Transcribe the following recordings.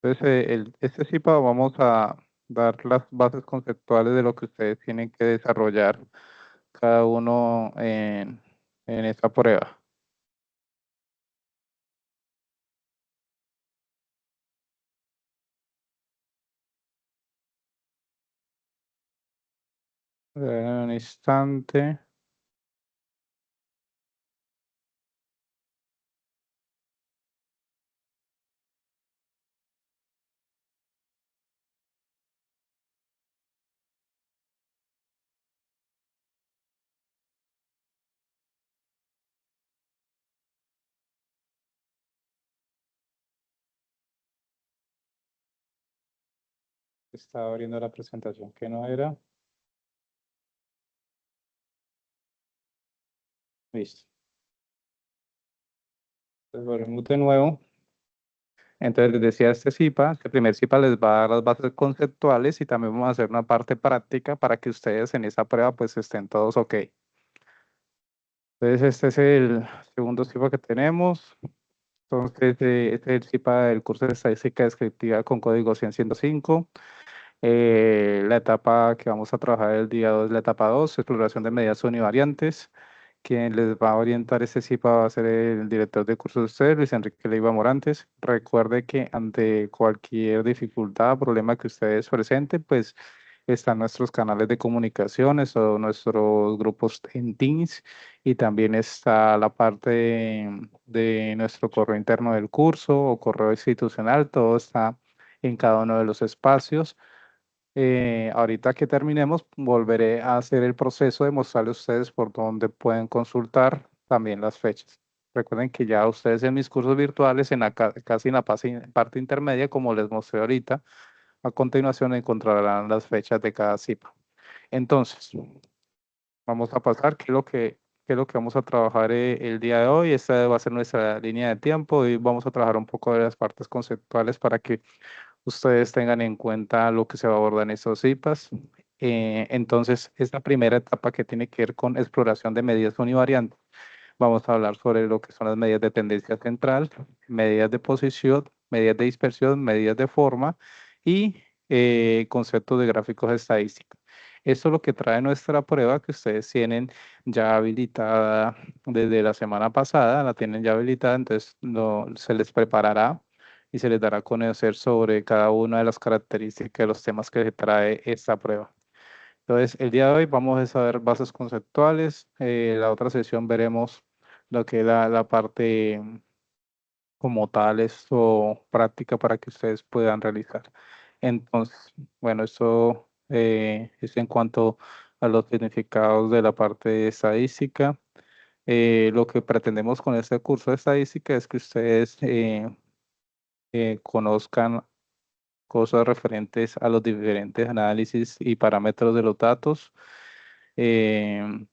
Entonces, este CIPA vamos a dar las bases conceptuales de lo que ustedes tienen que desarrollar cada uno en esta prueba. Un instante. Estaba abriendo la presentación que no era. Listo. Entonces, volvemos de nuevo. Entonces, les decía este primer CIPA les va a dar las bases conceptuales y también vamos a hacer una parte práctica para que ustedes en esa prueba pues estén todos ok. Entonces, este es el segundo CIPA que tenemos. Entonces, este es el CIPA del curso de Estadística Descriptiva con código 100-105. La etapa que vamos a trabajar el día 2 es la etapa 2, exploración de medidas univariantes. Quien les va a orientar este CIPA va a ser el director de cursos de ustedes, Luis Enrique Leiva Morantes. Recuerde que ante cualquier dificultad, problema que ustedes presenten, pues están nuestros canales de comunicaciones o nuestros grupos en Teams y también está la parte de nuestro correo interno del curso o correo institucional, todo está en cada uno de los espacios. Ahorita que terminemos, volveré a hacer el proceso de mostrarles a ustedes por dónde pueden consultar también las fechas. Recuerden que ya ustedes en mis cursos virtuales, casi en la parte intermedia, como les mostré ahorita, a continuación encontrarán las fechas de cada CIPA. Entonces, vamos a pasar, qué es lo que vamos a trabajar el día de hoy. Esta va a ser nuestra línea de tiempo y vamos a trabajar un poco de las partes conceptuales para que ustedes tengan en cuenta lo que se va a abordar en estos CIPAs. Entonces, esta primera etapa que tiene que ver con exploración de medidas univariantes. Vamos a hablar sobre lo que son las medidas de tendencia central, medidas de posición, medidas de dispersión, medidas de forma y conceptos de gráficos estadísticos. Esto es lo que trae nuestra prueba que ustedes tienen ya habilitada desde la semana pasada, la tienen ya habilitada, entonces se les preparará y se les dará a conocer sobre cada una de las características de los temas que trae esta prueba. Entonces, el día de hoy vamos a ver bases conceptuales. La otra sesión veremos lo que es la parte como tal, esto práctica para que ustedes puedan realizar. Entonces, bueno, eso es en cuanto a los significados de la parte de estadística. Lo que pretendemos con este curso de estadística es que ustedes conozcan cosas referentes a los diferentes análisis y parámetros de los datos.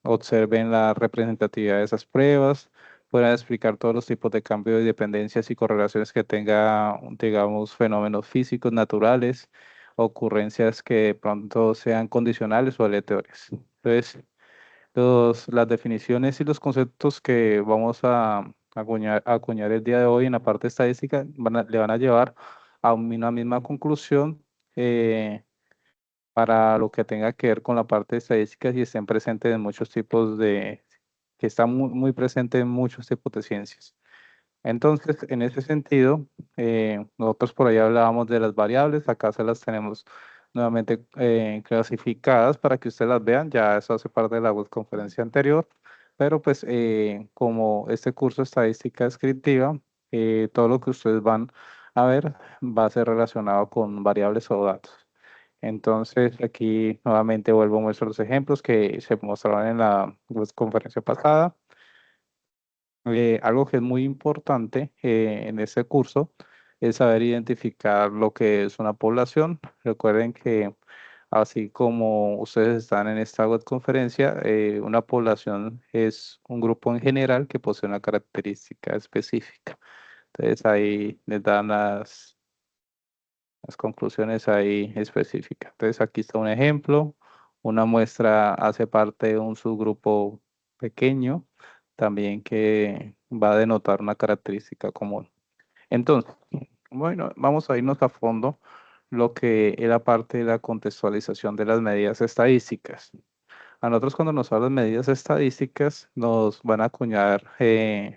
Observen la representatividad de esas pruebas, puedan explicar todos los tipos de cambios de dependencias y correlaciones que tenga, digamos, fenómenos físicos naturales, ocurrencias que de pronto sean condicionales o aleatorias. Entonces, las definiciones y los conceptos que vamos a acuñar el día de hoy en la parte estadística le van a llevar a una misma conclusión para lo que tenga que ver con la parte de estadísticas y estén presentes en muchos tipos que está muy presente en muchos tipos de ciencias. Entonces, en ese sentido, nosotros por ahí hablábamos de las variables, acá se las tenemos nuevamente clasificadas para que ustedes las vean, ya eso hace parte de la web conferencia anterior, pero pues como este curso de estadística descriptiva, todo lo que ustedes van a ver va a ser relacionado con variables o datos. Entonces, aquí nuevamente vuelvo a mostrar los ejemplos que se mostraron en la conferencia pasada. Algo que es muy importante en este curso es saber identificar lo que es una población. Recuerden que así como ustedes están en esta web conferencia, una población es un grupo en general que posee una característica específica. Entonces ahí les dan las conclusiones ahí específicas. Entonces aquí está un ejemplo. Una muestra hace parte de un subgrupo pequeño, también que va a denotar una característica común. Entonces, Bueno, vamos a irnos a fondo lo que es la parte de la contextualización de las medidas estadísticas. A nosotros cuando nos hablan de medidas estadísticas nos van a acuñar,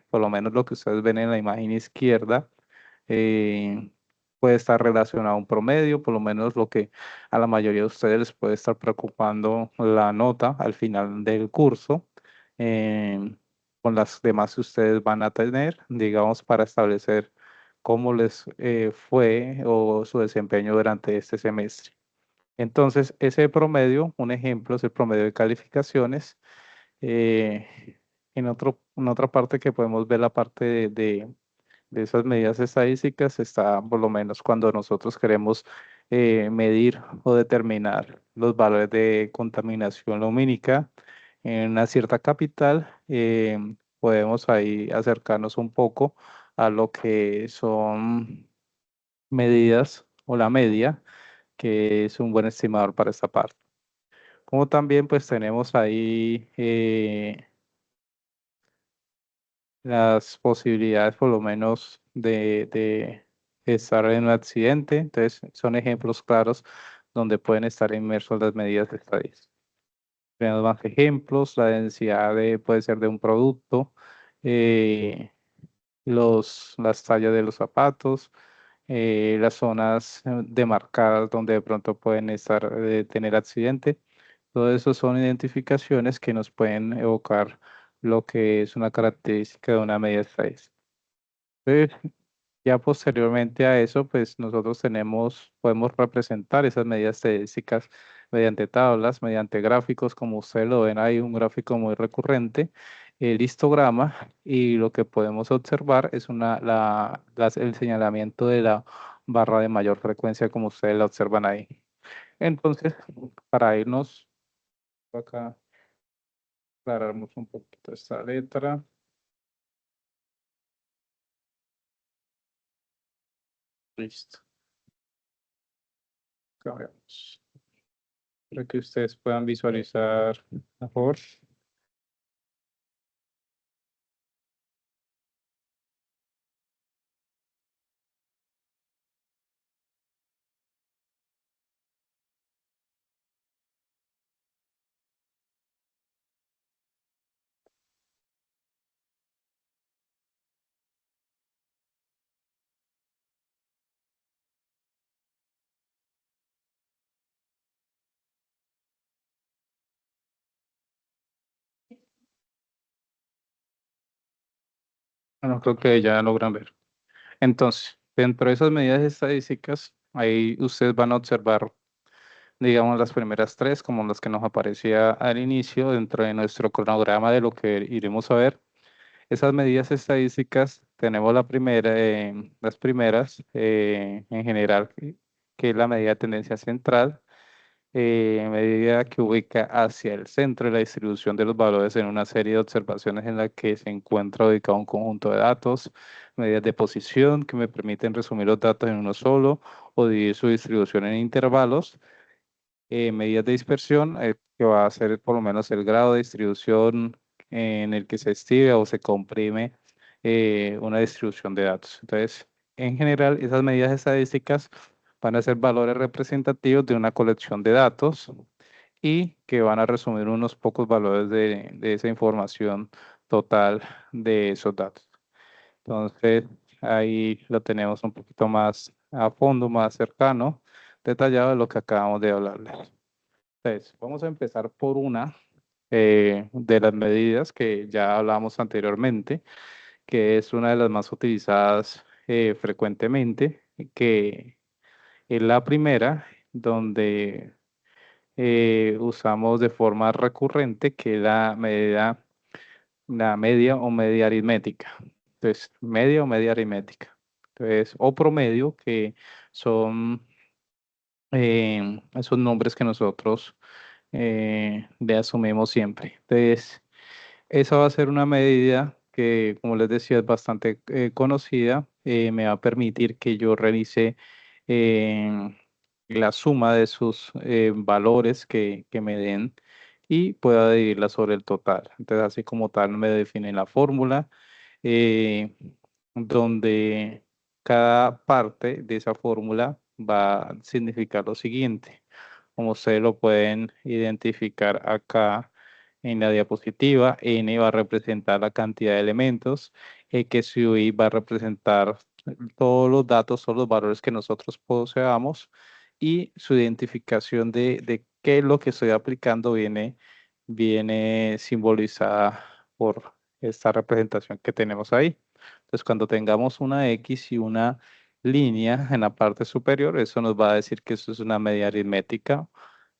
por lo menos lo que ustedes ven en la imagen izquierda, eh, puede estar relacionado a un promedio, por lo menos lo que a la mayoría de ustedes les puede estar preocupando la nota al final del curso, eh, con las demás que ustedes van a tener, digamos, para establecer cómo les fue o su desempeño durante este semestre. Entonces, ese promedio, un ejemplo es el promedio de calificaciones. En otra parte que podemos ver la parte de esas medidas estadísticas está por lo menos cuando nosotros queremos medir o determinar los valores de contaminación lumínica en una cierta capital. Podemos ahí acercarnos un poco a lo que son medidas o la media, que es un buen estimador para esta parte. Como también pues tenemos ahí las posibilidades por lo menos de estar en un accidente. Entonces son ejemplos claros donde pueden estar inmersos las medidas de estadística. Tenemos más ejemplos, la densidad puede ser de un producto, eh, las tallas de los zapatos, las zonas demarcadas donde de pronto pueden estar, tener accidente. Todo eso son identificaciones que nos pueden evocar lo que es una característica de una medida estadística. Entonces, ya posteriormente a eso, pues nosotros podemos representar esas medidas estadísticas mediante tablas, mediante gráficos, como ustedes lo ven, hay un gráfico muy recurrente, el histograma, y lo que podemos observar es el señalamiento de la barra de mayor frecuencia, como ustedes la observan ahí. Entonces, para irnos acá, aclaramos un poquito esta letra. Listo. Cambiamos. Para que ustedes puedan visualizar mejor. Bueno, creo que ya logran ver. Entonces, dentro de esas medidas estadísticas, ahí ustedes van a observar, digamos, las primeras tres, como las que nos aparecía al inicio, dentro de nuestro cronograma de lo que iremos a ver. Esas medidas estadísticas, tenemos las primeras, en general, que es la medida de tendencia central, medida que ubica hacia el centro de la distribución de los valores en una serie de observaciones en la que se encuentra ubicado un conjunto de datos, medidas de posición que me permiten resumir los datos en uno solo o dividir su distribución en intervalos, medidas de dispersión, que va a ser por lo menos el grado de distribución en el que se estira o se comprime una distribución de datos. Entonces, en general, esas medidas estadísticas van a ser valores representativos de una colección de datos y que van a resumir unos pocos valores de esa información total de esos datos. Entonces, ahí lo tenemos un poquito más a fondo, más cercano, detallado de lo que acabamos de hablarles. Entonces, vamos a empezar por una de las medidas que ya hablamos anteriormente, que es una de las más utilizadas frecuentemente, que es la primera, donde usamos de forma recurrente, que es la media o media aritmética. Entonces, media o media aritmética. Entonces, o promedio, que son esos nombres que nosotros le asumimos siempre. Entonces, esa va a ser una medida que, como les decía, es bastante conocida. Me va a permitir que yo realice eh, la suma de sus valores que me den y pueda dividirla sobre el total. Entonces, así como tal, me define la fórmula, eh, donde cada parte de esa fórmula va a significar lo siguiente. Como ustedes lo pueden identificar acá en la diapositiva, N va a representar la cantidad de elementos, X y Y va a representar todos los datos, todos los valores que nosotros poseamos, y su identificación de qué es lo que estoy aplicando viene simbolizada por esta representación que tenemos ahí. Entonces, cuando tengamos una X y una línea en la parte superior, eso nos va a decir que eso es una media aritmética,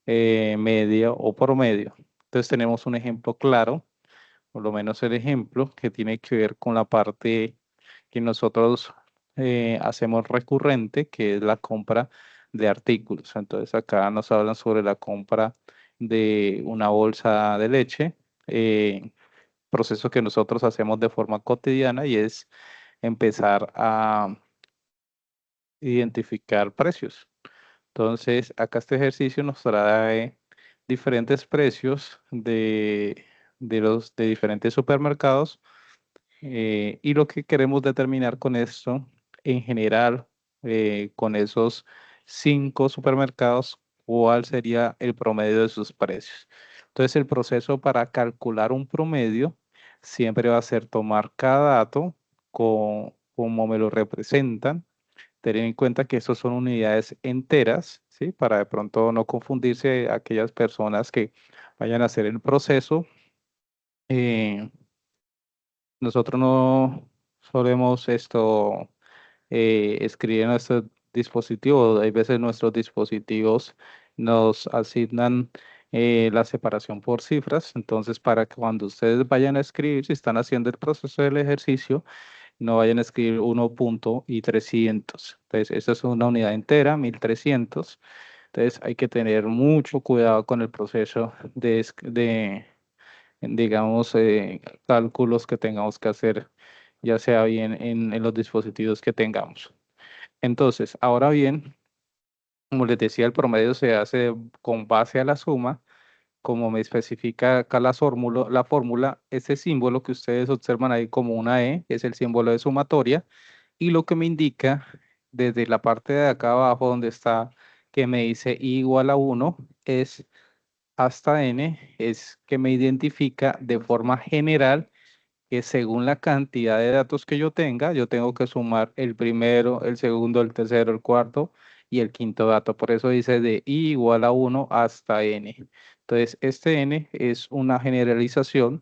media o promedio. Entonces, tenemos un ejemplo claro, por lo menos el ejemplo que tiene que ver con la parte que nosotros hacemos recurrente, que es la compra de artículos. Entonces, acá nos hablan sobre la compra de una bolsa de leche, proceso que nosotros hacemos de forma cotidiana, y es empezar a identificar precios. Entonces, acá este ejercicio nos trae diferentes precios de diferentes supermercados, y lo que queremos determinar con esto, en general, con esos 5 supermercados, cuál sería el promedio de sus precios. Entonces, el proceso para calcular un promedio siempre va a ser tomar cada dato como me lo representan. Tener en cuenta que estos son unidades enteras, ¿sí? Para de pronto no confundirse aquellas personas que vayan a hacer el proceso. Eh, Nosotros no solemos escribir en nuestro dispositivo. Hay veces nuestros dispositivos nos asignan la separación por cifras. Entonces, para que cuando ustedes vayan a escribir, si están haciendo el proceso del ejercicio, no vayan a escribir 1.300. Entonces, esta es una unidad entera, 1300. Entonces, hay que tener mucho cuidado con el proceso digamos, cálculos que tengamos que hacer, ya sea bien en los dispositivos que tengamos. Entonces, ahora bien, como les decía, el promedio se hace con base a la suma. Como me especifica acá la fórmula, ese símbolo que ustedes observan ahí como una E es el símbolo de sumatoria, y lo que me indica desde la parte de acá abajo donde está, que me dice I igual a 1, es hasta N, es que me identifica de forma general que según la cantidad de datos que yo tenga, yo tengo que sumar el primero, el segundo, el tercero, el cuarto y el quinto dato. Por eso dice de I igual a 1 hasta N. Entonces, este N es una generalización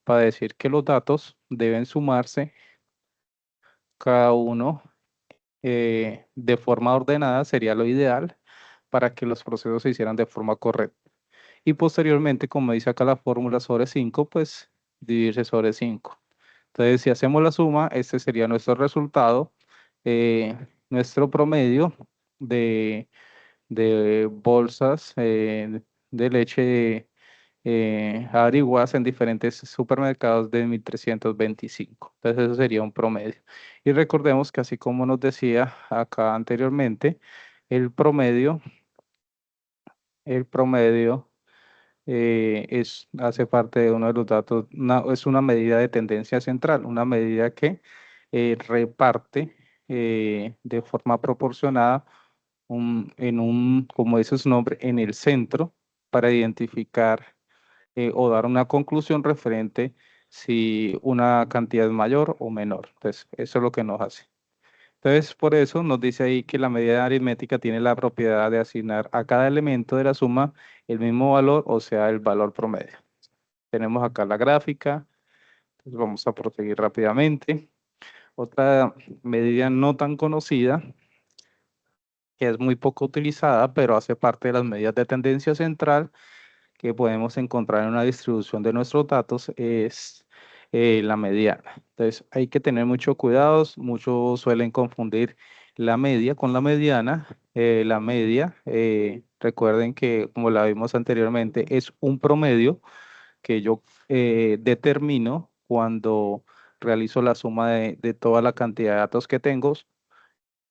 para decir que los datos deben sumarse cada uno de forma ordenada, sería lo ideal para que los procesos se hicieran de forma correcta. Y posteriormente, como dice acá la fórmula sobre 5, pues dividirse sobre 5. Entonces, si hacemos la suma, este sería nuestro resultado, nuestro promedio de, de bolsas de leche averiguadas en diferentes supermercados de 1325. Entonces, eso sería un promedio. Y recordemos que así como nos decía acá anteriormente, el promedio, el promedio hace parte de uno de los datos, es una medida de tendencia central, una medida que reparte de forma proporcionada como dice su nombre, en el centro para identificar o dar una conclusión referente si una cantidad es mayor o menor. Entonces, eso es lo que nos hace. Entonces, por eso nos dice ahí que la medida aritmética tiene la propiedad de asignar a cada elemento de la suma el mismo valor, o sea, el valor promedio. Tenemos acá la gráfica, entonces vamos a proseguir rápidamente. Otra medida no tan conocida, que es muy poco utilizada, pero hace parte de las medidas de tendencia central que podemos encontrar en una distribución de nuestros datos, es la mediana. Entonces hay que tener mucho cuidado, muchos suelen confundir la media con la mediana. La media, recuerden que como la vimos anteriormente, es un promedio que yo determino cuando realizo la suma de toda la cantidad de datos que tengo,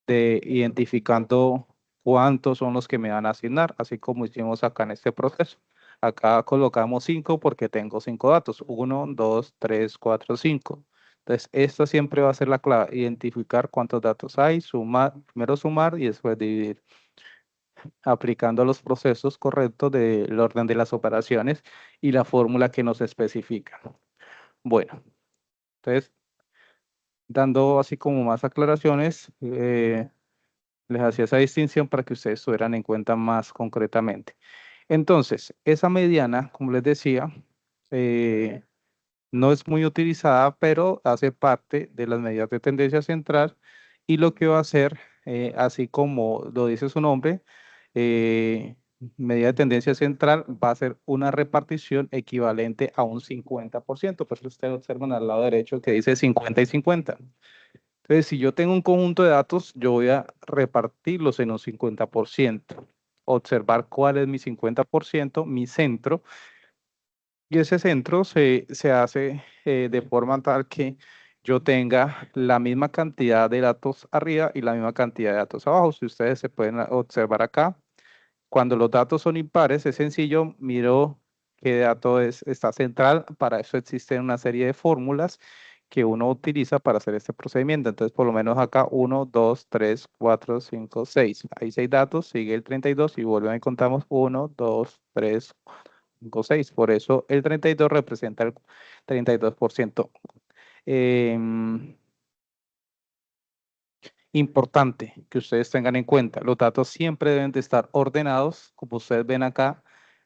identificando cuántos son los que me van a asignar, así como hicimos acá en este proceso. Acá colocamos 5 porque tengo 5 datos, 1, 2, 3, 4, 5. Entonces, esto siempre va a ser la clave, identificar cuántos datos hay, sumar, primero sumar y después dividir, aplicando los procesos correctos del orden de las operaciones y la fórmula que nos especifica. Bueno, entonces, dando así como más aclaraciones, les hacía esa distinción para que ustedes tuvieran en cuenta más concretamente. Entonces, esa mediana, como les decía, eh, no es muy utilizada, pero hace parte de las medidas de tendencia central y lo que va a hacer, así como lo dice su nombre, eh, medida de tendencia central va a ser una repartición equivalente a un 50%. Por eso ustedes observan al lado derecho que dice 50 y 50. Entonces, si yo tengo un conjunto de datos, yo voy a repartirlos en un 50%, observar cuál es mi 50%, mi centro, y ese centro se hace de forma tal que yo tenga la misma cantidad de datos arriba y la misma cantidad de datos abajo. Si ustedes se pueden observar acá, cuando los datos son impares, es sencillo, miro qué dato está central. Para eso existen una serie de fórmulas que uno utiliza para hacer este procedimiento. Entonces, por lo menos acá 1, 2, 3, 4, 5, 6. Hay 6 datos, sigue el 32 y vuelven y contamos 1, 2, 3, 5, 6. Por eso el 32 representa el 32%. Em, Importante que ustedes tengan en cuenta, los datos siempre deben de estar ordenados, como ustedes ven acá,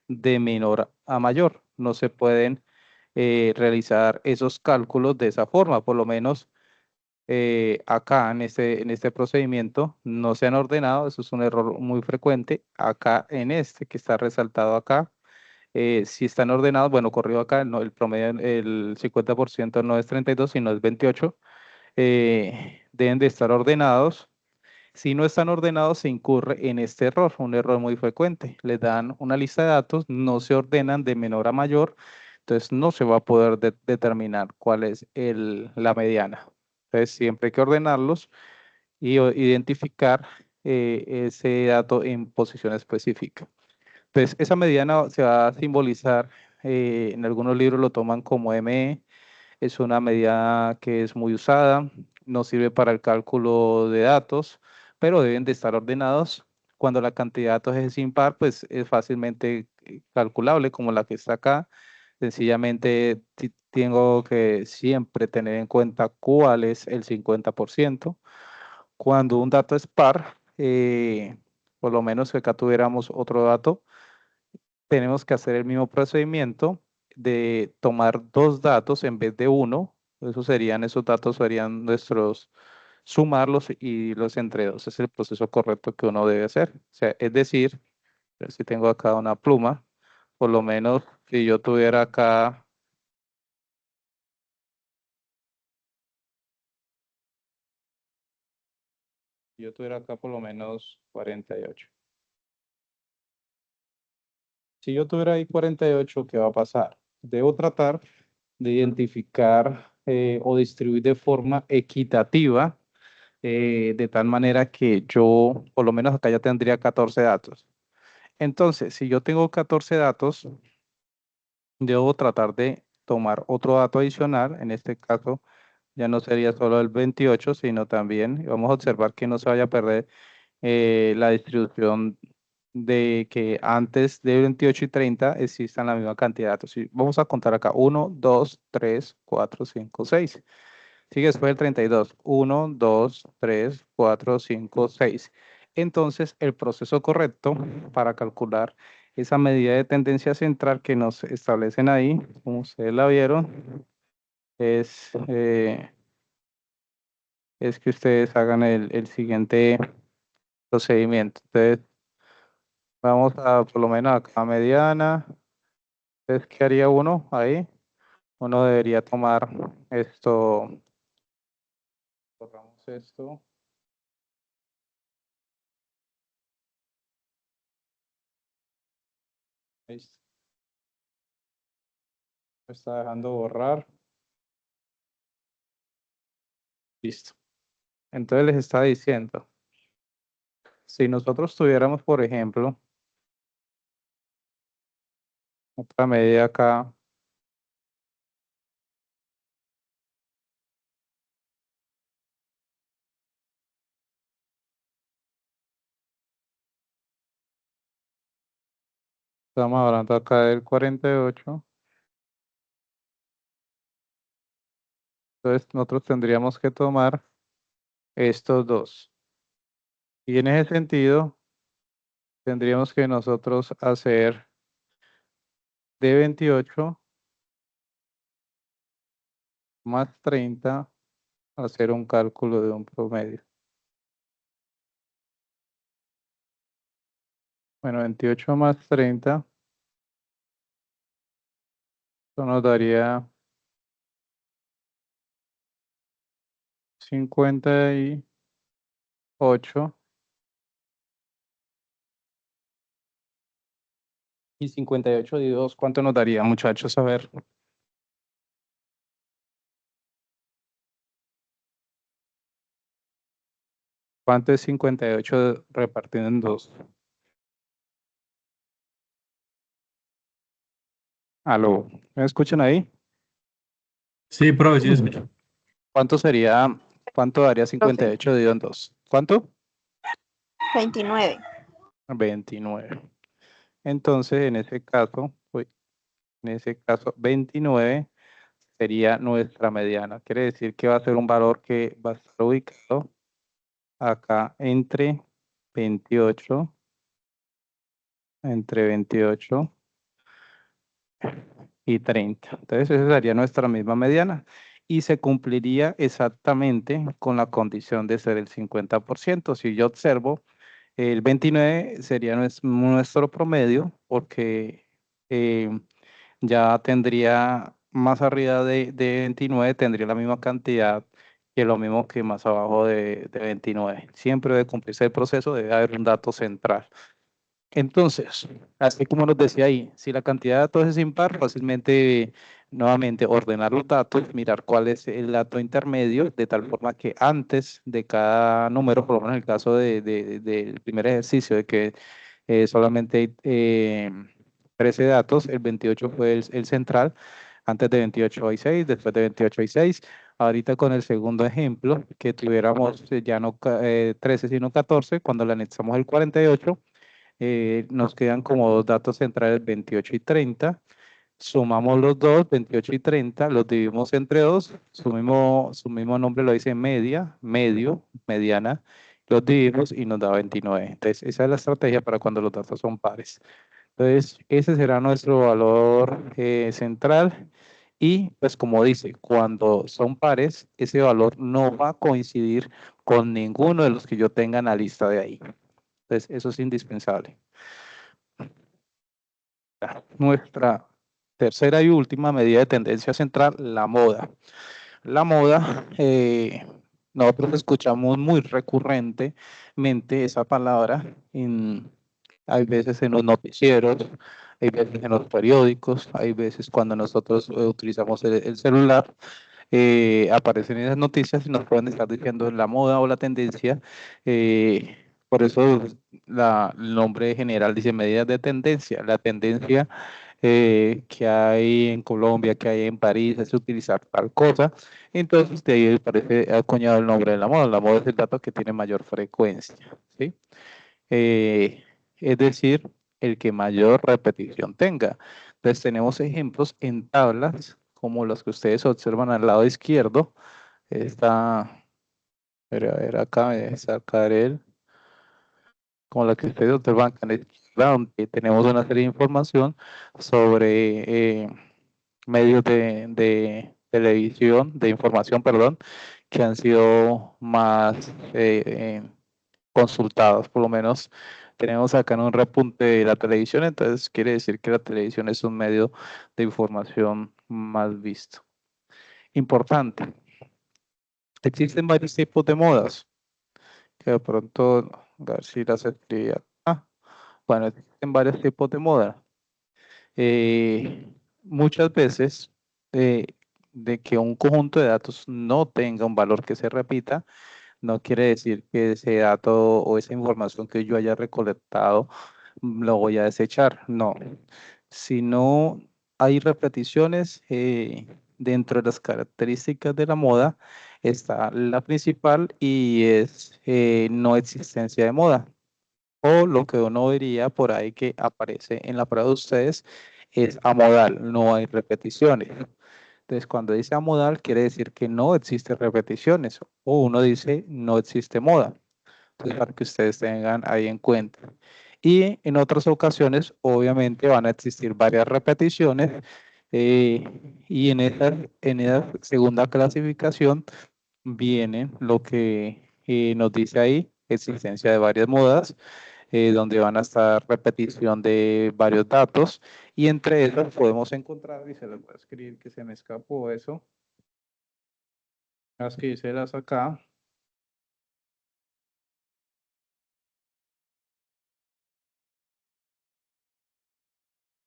de menor a mayor. No se pueden realizar esos cálculos de esa forma, por lo menos acá en este procedimiento no se han ordenado, eso es un error muy frecuente. Acá en este que está resaltado acá, si están ordenados, bueno, corrido acá, no, el promedio, el 50% no es 32, sino es 28, deben de estar ordenados. Si no están ordenados, se incurre en este error, un error muy frecuente. Les dan una lista de datos, no se ordenan de menor a mayor, entonces no se va a poder determinar cuál es la mediana. Entonces siempre hay que ordenarlos y identificar ese dato en posición específica. Entonces esa mediana se va a simbolizar, en algunos libros lo toman como ME, es una medida que es muy usada, no sirve para el cálculo de datos, pero deben de estar ordenados. Cuando la cantidad de datos es impar, pues es fácilmente calculable, como la que está acá. Sencillamente tengo que siempre tener en cuenta cuál es el 50%. Cuando un dato es par, por lo menos que acá tuviéramos otro dato, tenemos que hacer el mismo procedimiento de tomar dos datos en vez de uno. Esos datos serían nuestros, sumarlos y los entre dos. Es el proceso correcto que uno debe hacer. O sea, es decir, a ver si tengo acá una pluma, por lo menos si yo tuviera acá, yo tuviera acá por lo menos 48. Si yo tuviera ahí 48, ¿qué va a pasar? Debo tratar de identificar o distribuir de forma equitativa, de tal manera que yo, por lo menos acá ya tendría 14 datos. Entonces, si yo tengo 14 datos, debo tratar de tomar otro dato adicional. En este caso, ya no sería solo el 28, sino también, vamos a observar que no se vaya a perder la distribución de que antes de 28 y 30 existan la misma cantidad de datos. Vamos a contar acá: 1, 2, 3, 4, 5, 6. Sigue después el 32. 1, 2, 3, 4, 5, 6. Entonces, el proceso correcto para calcular esa medida de tendencia central que nos establecen ahí, como ustedes la vieron, es que ustedes hagan el siguiente procedimiento. Entonces, vamos a por lo menos acá mediana. Entonces, ¿qué haría uno ahí? Uno debería tomar esto, borramos esto, listo, me está dejando borrar, listo. Entonces les está diciendo, si nosotros tuviéramos, por ejemplo, otra medida acá, Estamos hablando acá del 48. Entonces nosotros tendríamos que tomar estos dos. Y en ese sentido, tendríamos que nosotros hacer de 28 más 30, hacer un cálculo de un promedio. Bueno, 28 más 30, eso nos daría 58. Y 58 dividido 2, ¿cuánto nos daría, muchachos? A ver, ¿cuánto es 58 repartido en 2? Aló, ¿me escuchan ahí? Sí, profe, sí lo escucho. ¿Cuánto sería, cuánto daría Profe, 58 dividido en 2? ¿Cuánto? 29. 29. Entonces, en ese caso, 29 sería nuestra mediana. Quiere decir que va a ser un valor que va a estar ubicado acá entre 28 y 30. Entonces, esa sería nuestra misma mediana y se cumpliría exactamente con la condición de ser el 50%. Si yo observo, el 29 sería nuestro promedio porque eh, ya tendría más arriba de 29, tendría la misma cantidad que lo mismo que más abajo de 29. Siempre debe cumplirse el proceso, debe haber un dato central. Entonces, así como nos decía ahí, si la cantidad de datos es impar, fácilmente, nuevamente, ordenar los datos, mirar cuál es el dato intermedio, de tal forma que antes de cada número, por lo menos en el caso del primer ejercicio, de que solamente hay 13 datos, el 28 fue el central, antes de 28 hay 6, después de 28 hay 6. Ahorita con el segundo ejemplo, que tuviéramos ya no 13, sino 14, cuando le anexamos el 48, nos quedan como dos datos centrales, 28 y 30. Sumamos los dos, 28 y 30, los dividimos entre dos, su mismo nombre lo dice media, medio, mediana, los dividimos y nos da 29. Entonces, esa es la estrategia para cuando los datos son pares. Entonces, ese será nuestro valor central. Y pues como dice, cuando son pares, ese valor no va a coincidir con ninguno de los que yo tenga en la lista de ahí. Entonces, eso es indispensable. Nuestra tercera y última medida de tendencia central, la moda. La moda, nosotros escuchamos muy recurrentemente esa palabra, hay veces en los noticieros, hay veces en los periódicos, hay veces cuando nosotros utilizamos el celular, aparecen esas noticias y nos pueden estar diciendo la moda o la tendencia. Por eso el nombre general dice medidas de tendencia. La tendencia que hay en Colombia, que hay en París, es utilizar tal cosa. Entonces, de ahí parece acuñado el nombre de la moda. La moda es el dato que tiene mayor frecuencia, ¿sí? Es decir, el que mayor repetición tenga. Entonces, tenemos ejemplos en tablas, como los que ustedes observan al lado izquierdo. Está, a ver, acá me voy a sacar como la que ustedes observan acá a la izquierda, donde tenemos una serie de información sobre medios de televisión, de información, perdón, que han sido más consultados, por lo menos tenemos acá en un repunte de la televisión, entonces quiere decir que la televisión es un medio de información más visto. Importante, existen varios tipos de modas, que de pronto, a ver si las escribía. Bueno, existen varios tipos de moda. Muchas veces de que un conjunto de datos no tenga un valor que se repita, no quiere decir que ese dato o esa información que yo haya recolectado lo voy a desechar. No. Si no hay repeticiones, dentro de las características de la moda está la principal y es no existencia de moda. O lo que uno diría por ahí que aparece en la prueba de ustedes es amodal, no hay repeticiones. Entonces, cuando dice amodal, quiere decir que no existe repeticiones. O uno dice no existe moda. Entonces, para que ustedes tengan ahí en cuenta. Y en otras ocasiones, obviamente, van a existir varias repeticiones. Y en esa segunda clasificación viene lo que nos dice ahí, existencia de varias modas, donde van a estar repetición de varios datos. Y entre esas podemos encontrar, y se las voy a escribir que se me escapó eso, las que hice las acá.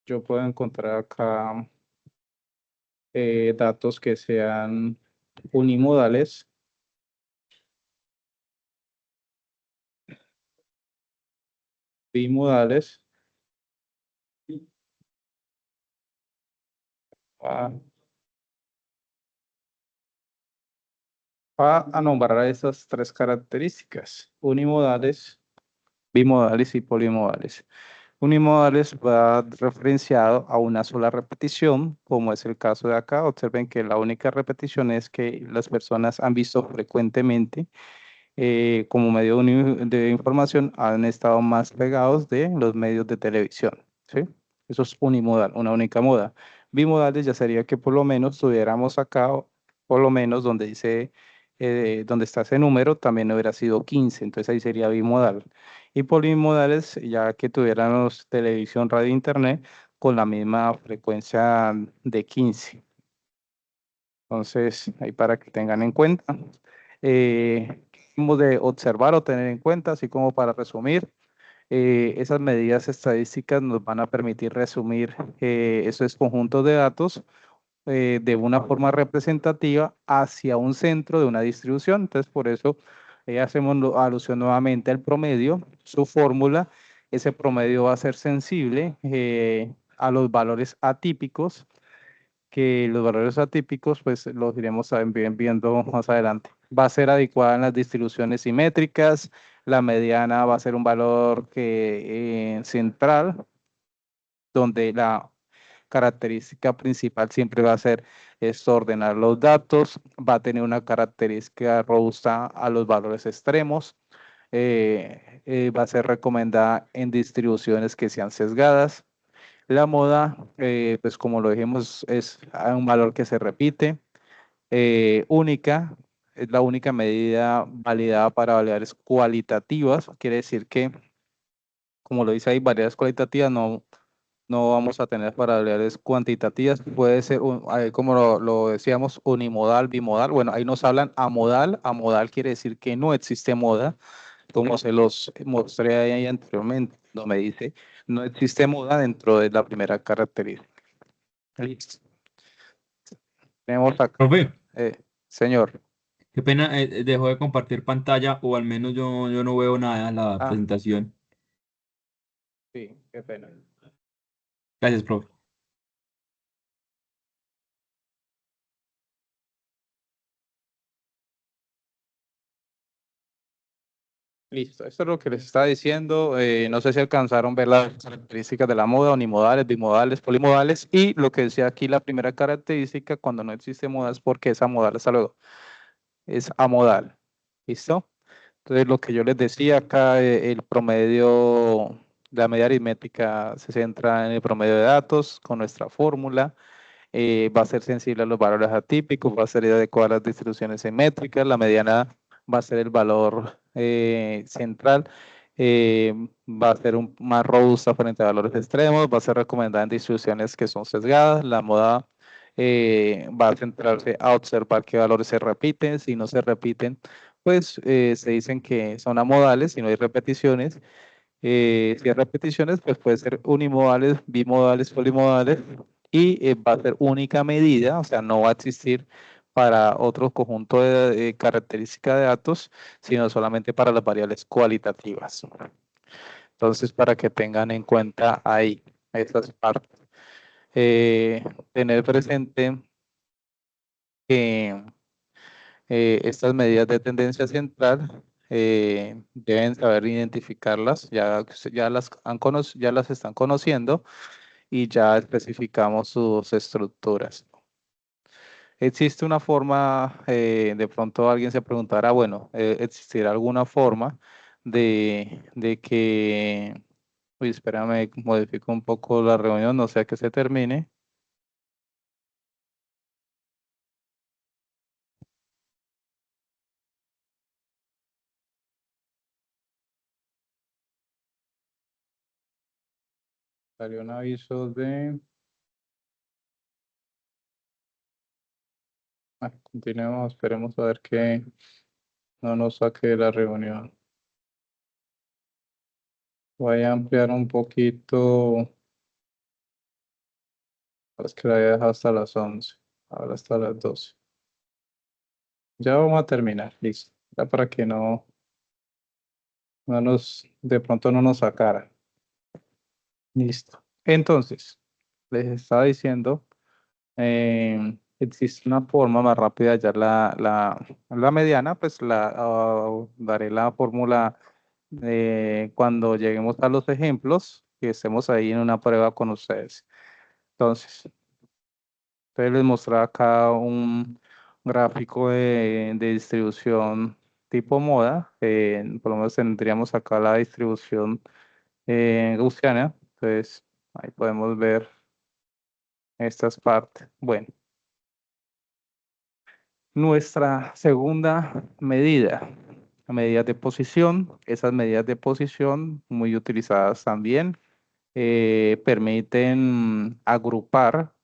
Yo puedo encontrar acá datos que sean unimodales, bimodales, a, a nombrar esas tres características, unimodales, bimodales y polimodales. Unimodales va referenciado a una sola repetición, como es el caso de acá. Observen que la única repetición es que las personas han visto frecuentemente como medio de información, han estado más pegados de los medios de televisión, ¿sí? Eso es unimodal, una única moda. Bimodales ya sería que por lo menos tuviéramos acá, por lo menos donde dice, donde está ese número, también hubiera sido 15, entonces ahí sería bimodal. Y polimodales, ya que tuviéramos televisión, radio, internet, con la misma frecuencia de 15. Entonces, ahí para que tengan en cuenta. Hemos de observar o tener en cuenta, así como para resumir, esas medidas estadísticas nos van a permitir resumir esos conjuntos de datos de una forma representativa hacia un centro de una distribución. Entonces, por eso hacemos alusión nuevamente al promedio, su fórmula. Ese promedio va a ser sensible a los valores atípicos, que los valores atípicos, pues los iremos viendo más adelante. Va a ser adecuada en las distribuciones simétricas, la mediana va a ser un valor que, central, donde la característica principal siempre va a ser esto, ordenar los datos, va a tener una característica robusta a los valores extremos, va a ser recomendada en distribuciones que sean sesgadas. La moda, pues como lo dijimos, es un valor que se repite, única, es la única medida validada para variables cualitativas. Quiere decir que, como lo dice ahí, variables cualitativas no vamos a tener para variables cuantitativas. Puede ser, como lo decíamos, unimodal, bimodal. Bueno, ahí nos hablan amodal. Amodal quiere decir que no existe moda, como se los mostré ahí anteriormente, no me dice, no existe moda dentro de la primera característica. Listo. Tenemos acá, Profe, señor. qué pena, dejó de compartir pantalla o al menos yo no veo nada en la Ah, presentación. sí, qué pena. Gracias, profe. Listo, esto es lo que les estaba diciendo. No sé si alcanzaron a ver las características de la moda, unimodales, bimodales, polimodales. Y lo que decía aquí, la primera característica, cuando no existe moda, es porque es amodal. Hasta luego. Es amodal. ¿Listo? Entonces, lo que yo les decía acá, el promedio, la media aritmética se centra en el promedio de datos con nuestra fórmula. Va a ser sensible a los valores atípicos, va a ser adecuada a las distribuciones simétricas, la mediana va a ser el valor central, va a ser más robusta frente a valores extremos, va a ser recomendada en distribuciones que son sesgadas, la moda va a centrarse a observar qué valores se repiten, si no se repiten, pues se dicen que son amodales, si no hay repeticiones. Si hay repeticiones, pues puede ser unimodales, bimodales, polimodales, y va a ser única medida, o sea, no va a existir para otro conjunto de características de datos, sino solamente para las variables cualitativas. Entonces, para que tengan en cuenta ahí estas partes. Tener presente que estas medidas de tendencia central deben saber identificarlas, ya las están conociendo y ya especificamos sus estructuras. ¿Existe una forma, de pronto alguien se preguntará, bueno, ¿existirá alguna forma de que, uy, espérame, modifico un poco la reunión, no sea que se termine? Salió un aviso de... continuemos, esperemos a ver que no nos saque de la reunión. Voy a ampliar un poquito. Es que la había dejado hasta las 11. Ahora hasta las 12. Ya vamos a terminar. Listo. Ya para que de pronto no nos sacara. Listo. Entonces, les estaba diciendo, existe una forma más rápida, ya la mediana, pues daré la fórmula cuando lleguemos a los ejemplos, que estemos ahí en una prueba con ustedes. Entonces, les mostraba acá un gráfico de distribución tipo moda. Por lo menos tendríamos acá la distribución gaussiana. Entonces, ahí podemos ver estas partes. Bueno, nuestra segunda medida, medidas de posición. Esas medidas de posición, muy utilizadas también, permiten agrupar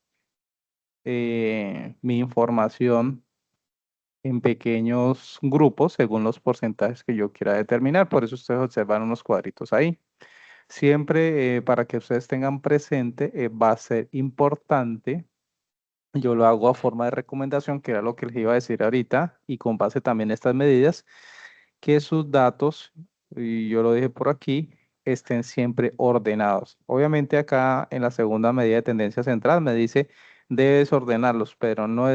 mi información en pequeños grupos según los porcentajes que yo quiera determinar. Por eso ustedes observan unos cuadritos ahí. Siempre, para que ustedes tengan presente, va a ser importante. Yo lo hago a forma de recomendación, que era lo que les iba a decir ahorita, y con base también en estas medidas, que sus datos, y yo lo dije por aquí, estén siempre ordenados. Obviamente acá en la segunda medida de tendencia central me dice debes ordenarlos, pero no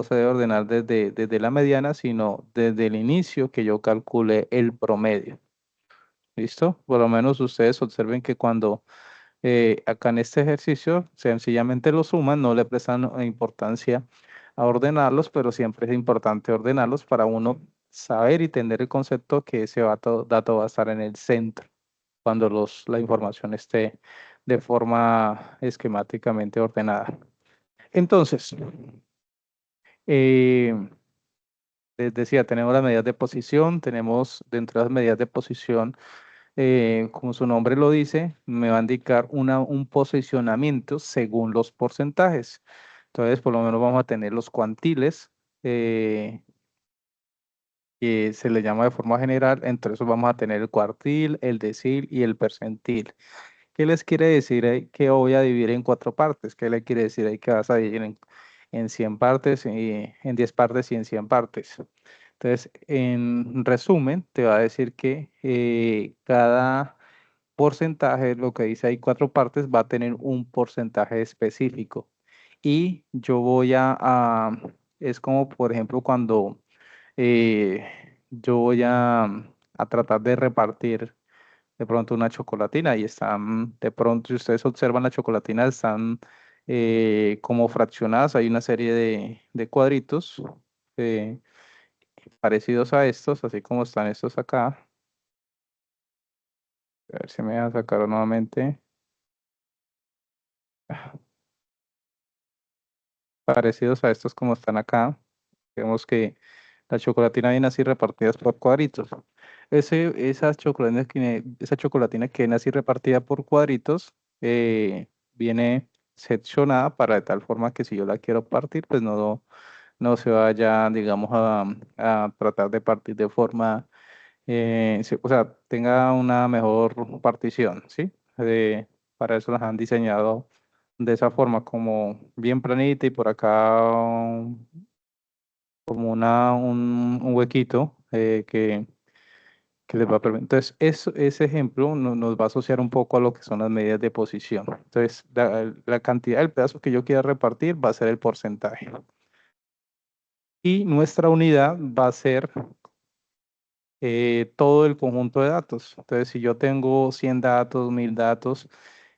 se debe ordenar desde la mediana, sino desde el inicio que yo calcule el promedio. ¿Listo? Por lo menos ustedes observen que cuando acá en este ejercicio sencillamente lo suman, no le prestan importancia a ordenarlos, pero siempre es importante ordenarlos para uno saber y tener el concepto que ese dato va a estar en el centro cuando la información esté de forma esquemáticamente ordenada. Entonces, eh, les decía, tenemos las medidas de posición, tenemos dentro de las medidas de posición, como su nombre lo dice, me va a indicar un posicionamiento según los porcentajes. Entonces, por lo menos vamos a tener los cuantiles, que se le llama de forma general. Entre esos vamos a tener el cuartil, el decil y el percentil. ¿Qué les quiere decir ahí? Que voy a dividir en 4 partes. ¿Qué le quiere decir ahí? Que vas a dividir en 100 partes, y en 10 partes y en 100 partes. Entonces, en resumen, te va a decir que cada porcentaje, lo que dice ahí 4 partes, va a tener un porcentaje específico. Y yo es como por ejemplo cuando eh, yo voy a tratar de repartir de pronto una chocolatina y están, de pronto, si ustedes observan la chocolatina, están como fraccionadas, hay una serie de cuadritos eh, parecidos a estos, así como están estos acá. A ver si me voy a sacar nuevamente. Parecidos a estos como están acá. Vemos que la chocolatina viene así repartidas por cuadritos. Esa chocolatina que viene así repartida por cuadritos, viene seccionada para de tal forma que si yo la quiero partir, pues no se vaya, digamos, a tratar de partir de forma, o sea, tenga una mejor partición, ¿sí? Para eso las han diseñado de esa forma, como bien planita y por acá como un huequito, que les va a permitir. Entonces, ese ejemplo nos va a asociar un poco a lo que son las medidas de posición. Entonces, la cantidad del pedazo que yo quiera repartir va a ser el porcentaje. Y nuestra unidad va a ser todo el conjunto de datos. Entonces, si yo tengo 100 datos, 1000 datos,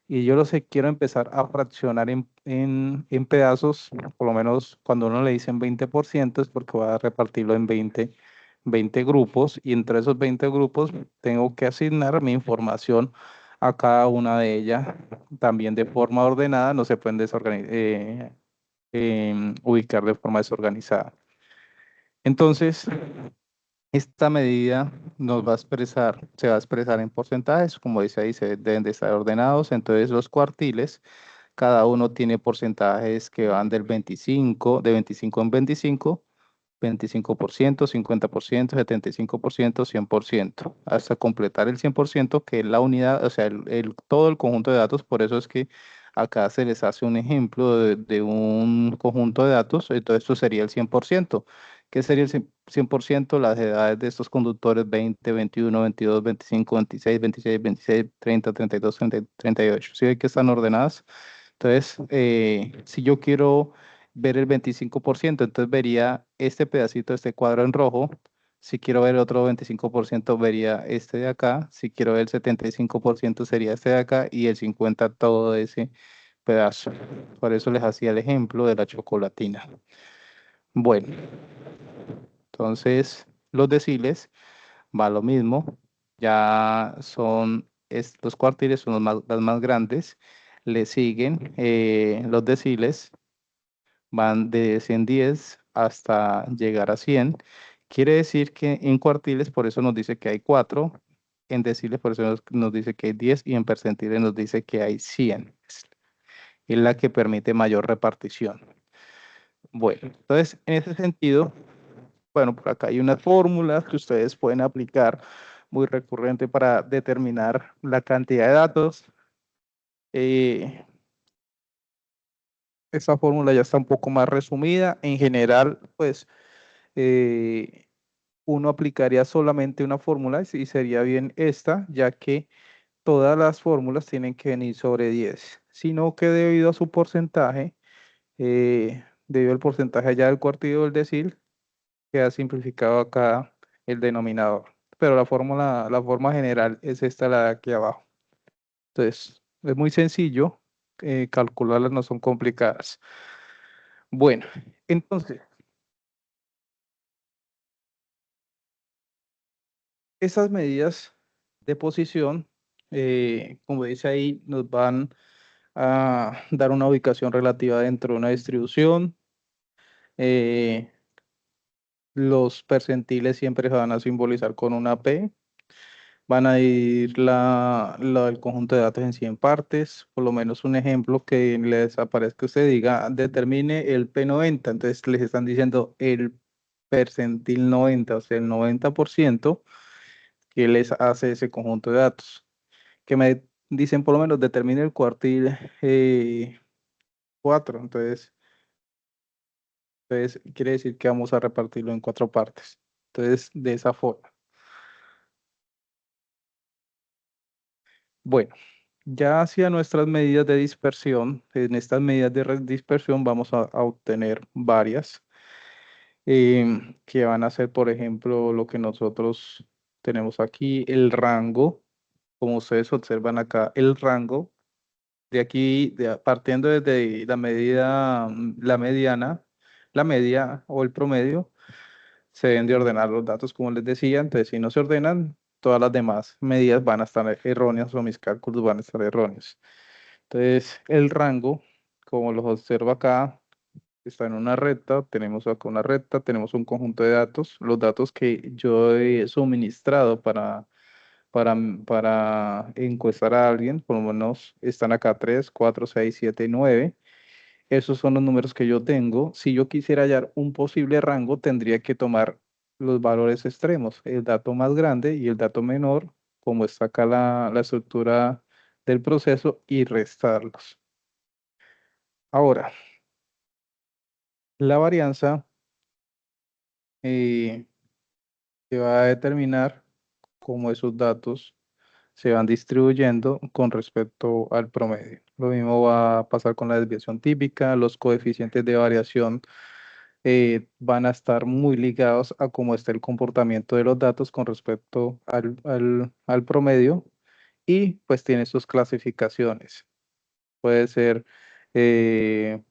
y yo quiero empezar a fraccionar en pedazos, por lo menos cuando uno le dicen 20% es porque voy a repartirlo en 20 grupos, y entre esos 20 grupos tengo que asignar mi información a cada una de ellas, también de forma ordenada, no se pueden ubicar de forma desorganizada. Entonces, esta medida nos va a expresar, se va a expresar en porcentajes, como dice ahí, se deben de estar ordenados. Entonces, los cuartiles, cada uno tiene porcentajes que van del 25, de 25 en 25, 25%, 50%, 75%, 100%, hasta completar el 100%, que es la unidad, o sea, todo el conjunto de datos. Por eso es que acá se les hace un ejemplo de un conjunto de datos. Entonces, esto sería el 100%. ¿Qué sería el 100%? Las edades de estos conductores: 20, 21, 22, 25, 26, 26, 26, 30, 32, 30, 38. ¿Sí ve que están ordenadas? Entonces, si yo quiero ver el 25%, entonces vería este pedacito, este cuadro en rojo. Si quiero ver el otro 25%, vería este de acá. Si quiero ver el 75%, sería este de acá, y el 50% todo ese pedazo. Por eso les hacía el ejemplo de la chocolatina. Bueno, entonces los deciles va lo mismo. Ya son los cuartiles, son las más grandes. Le siguen los deciles, van de 110 hasta llegar a 100. Quiere decir que en cuartiles, por eso nos dice que hay 4, en deciles, por eso nos dice que hay 10, y en percentiles nos dice que hay 100. Es la que permite mayor repartición. Bueno, entonces, en ese sentido, bueno, por acá hay unas fórmulas que ustedes pueden aplicar, muy recurrente, para determinar la cantidad de datos. Eh, Esta fórmula ya está un poco más resumida. En general, pues, eh, uno aplicaría solamente una fórmula y sería bien esta, ya que todas las fórmulas tienen que venir sobre 10, sino que debido a su porcentaje, debido al porcentaje allá del cuartillo del decil, queda simplificado acá el denominador. Pero la forma general es esta, la de aquí abajo. Entonces, es muy sencillo, calcularlas no son complicadas. Bueno, entonces, esas medidas de posición, como dice ahí, nos van a dar una ubicación relativa dentro de una distribución. Eh, los percentiles siempre se van a simbolizar con una P. Van a ir el conjunto de datos en 100 partes. Por lo menos un ejemplo que les aparezca, usted diga, determine el P90. Entonces les están diciendo el percentil 90, o sea, el 90% que les hace ese conjunto de datos. Que me dicen por lo menos determine el cuartil 4. Entonces, quiere decir que vamos a repartirlo en 4 partes. Entonces, de esa forma. Bueno, ya hacia nuestras medidas de dispersión, en estas medidas de dispersión vamos a obtener varias, que van a ser, por ejemplo, lo que nosotros tenemos aquí, el rango. Como ustedes observan acá, el rango de aquí, partiendo desde la medida, la mediana, la media o el promedio, se deben de ordenar los datos, como les decía. Entonces, si no se ordenan, todas las demás medidas van a estar erróneas, o mis cálculos van a estar erróneos. Entonces, el rango, como los observo acá, está en una recta. Tenemos acá una recta, tenemos un conjunto de datos, los datos que yo he suministrado para encuestar a alguien. Por lo menos están acá 3, 4, 6, 7, 9. Esos son los números que yo tengo. Si yo quisiera hallar un posible rango, tendría que tomar los valores extremos, el dato más grande y el dato menor, como está acá la estructura del proceso, y restarlos. Ahora, la varianza eh, que va a determinar cómo esos datos se van distribuyendo con respecto al promedio. Lo mismo va a pasar con la desviación típica, los coeficientes de variación van a estar muy ligados a cómo está el comportamiento de los datos con respecto al promedio y pues tiene sus clasificaciones. Puede ser eh,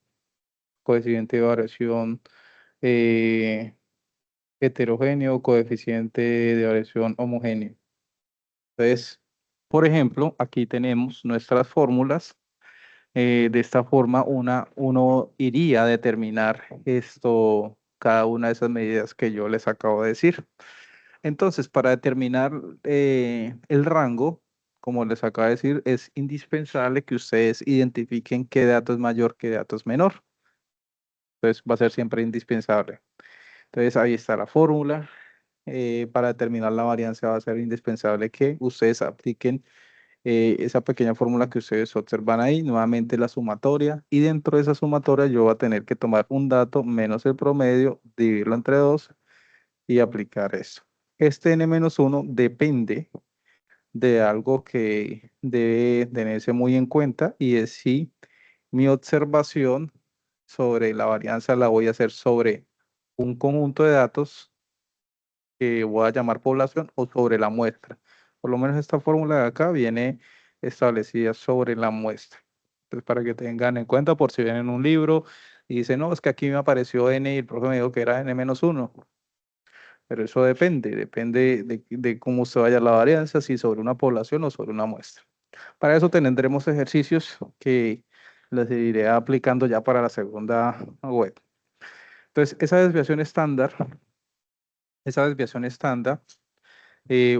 coeficiente de variación eh, heterogéneo, coeficiente de variación homogéneo. Entonces, por ejemplo, aquí tenemos nuestras fórmulas. De esta forma, uno iría a determinar esto, cada una de esas medidas que yo les acabo de decir. Entonces, para determinar el rango, como les acabo de decir, es indispensable que ustedes identifiquen qué dato es mayor, qué dato es menor. Entonces, va a ser siempre indispensable. Entonces, ahí está la fórmula. Para determinar la varianza va a ser indispensable que ustedes apliquen esa pequeña fórmula que ustedes observan ahí, nuevamente la sumatoria, y dentro de esa sumatoria yo voy a tener que tomar un dato menos el promedio, dividirlo entre 2 y aplicar eso. Este n-1 depende de algo que debe tenerse muy en cuenta y es si mi observación sobre la varianza la voy a hacer sobre un conjunto de datos que voy a llamar población o sobre la muestra. Por lo menos esta fórmula de acá viene establecida sobre la muestra. Entonces, para que tengan en cuenta por si ven en un libro y dicen, no, es que aquí me apareció n y el profe me dijo que era n-1. Pero eso depende de cómo se vaya la varianza, si sobre una población o sobre una muestra. Para eso tendremos ejercicios que les iré aplicando ya para la segunda web. Entonces, esa desviación estándar,